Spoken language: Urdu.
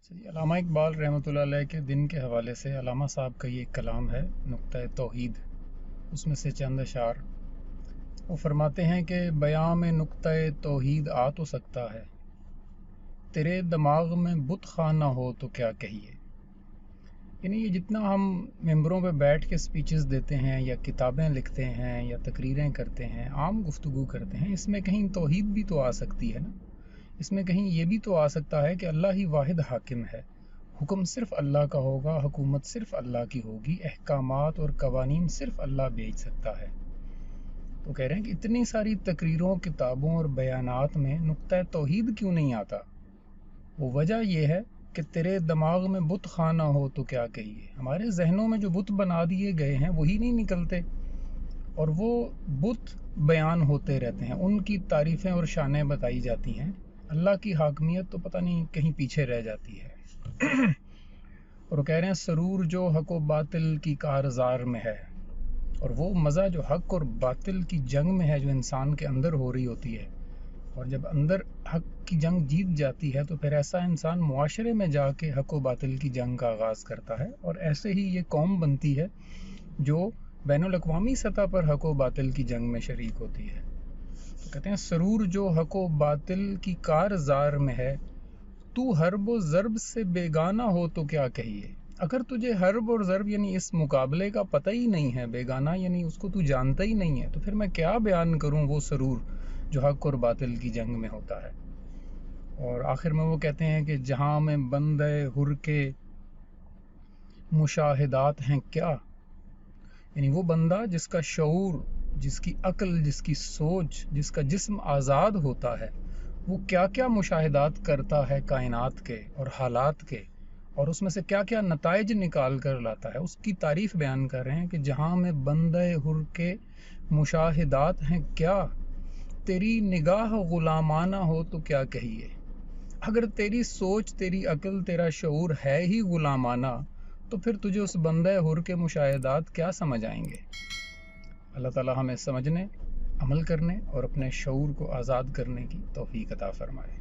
جی علامہ اقبال رحمۃ اللہ علیہ کے دن کے حوالے سے علامہ صاحب کا یہ ایک کلام ہے نقطۂ توحید، اس میں سے چند اشعار۔ وہ فرماتے ہیں کہ بیان میں نقطۂ توحید آ تو سکتا ہے، تیرے دماغ میں بت خانہ ہو تو کیا کہیے۔ یعنی یہ جتنا ہم ممبروں پہ بیٹھ کے سپیچز دیتے ہیں یا کتابیں لکھتے ہیں یا تقریریں کرتے ہیں، عام گفتگو کرتے ہیں، اس میں کہیں توحید بھی تو آ سکتی ہے نا۔ اس میں کہیں یہ بھی تو آ سکتا ہے کہ اللہ ہی واحد حاکم ہے، حکم صرف اللہ کا ہوگا، حکومت صرف اللہ کی ہوگی، احکامات اور قوانین صرف اللہ بھیج سکتا ہے۔ تو کہہ رہے ہیں کہ اتنی ساری تقریروں، کتابوں اور بیانات میں نقطۂ توحید کیوں نہیں آتا؟ وہ وجہ یہ ہے کہ تیرے دماغ میں بت خانہ ہو تو کیا کہیے۔ ہمارے ذہنوں میں جو بت بنا دیے گئے ہیں وہی نہیں نکلتے، اور وہ بت بیان ہوتے رہتے ہیں، ان کی تعریفیں اور شانیں بتائی جاتی ہیں، اللہ کی حاکمیت تو پتہ نہیں کہیں پیچھے رہ جاتی ہے۔ اور وہ کہہ رہے ہیں سرور جو حق و باطل کی کارزار میں ہے، اور وہ مزہ جو حق اور باطل کی جنگ میں ہے، جو انسان کے اندر ہو رہی ہوتی ہے، اور جب اندر حق کی جنگ جیت جاتی ہے تو پھر ایسا انسان معاشرے میں جا کے حق و باطل کی جنگ کا آغاز کرتا ہے، اور ایسے ہی یہ قوم بنتی ہے جو بین الاقوامی سطح پر حق و باطل کی جنگ میں شریک ہوتی ہے۔ تو کہتے ہیں سرور جو حق و باطل کی کارزار میں ہے، تو حرب و ضرب سے بیگانہ ہو تو کیا کہیے۔ اگر تجھے حرب اور ضرب یعنی اس مقابلے کا پتہ ہی نہیں ہے، بیگانہ یعنی اس کو تو جانتا ہی نہیں ہے، تو پھر میں کیا بیان کروں وہ سرور جو حق اور باطل کی جنگ میں ہوتا ہے۔ اور آخر میں وہ کہتے ہیں کہ جہاں میں بندے حر کے مشاہدات ہیں کیا، یعنی وہ بندہ جس کا شعور، جس کی عقل، جس کی سوچ، جس کا جسم آزاد ہوتا ہے، وہ کیا کیا مشاہدات کرتا ہے کائنات کے اور حالات کے، اور اس میں سے کیا کیا نتائج نکال کر لاتا ہے، اس کی تعریف بیان کر رہے ہیں کہ جہاں میں بندے حر کے مشاہدات ہیں کیا، تیری نگاہ غلامانہ ہو تو کیا کہیے۔ اگر تیری سوچ، تیری عقل، تیرا شعور ہے ہی غلامانہ، تو پھر تجھے اس بندہ حر کے مشاہدات کیا سمجھ آئیں گے۔ اللہ تعالی ہمیں سمجھنے، عمل کرنے اور اپنے شعور کو آزاد کرنے کی توفیق عطا فرمائے۔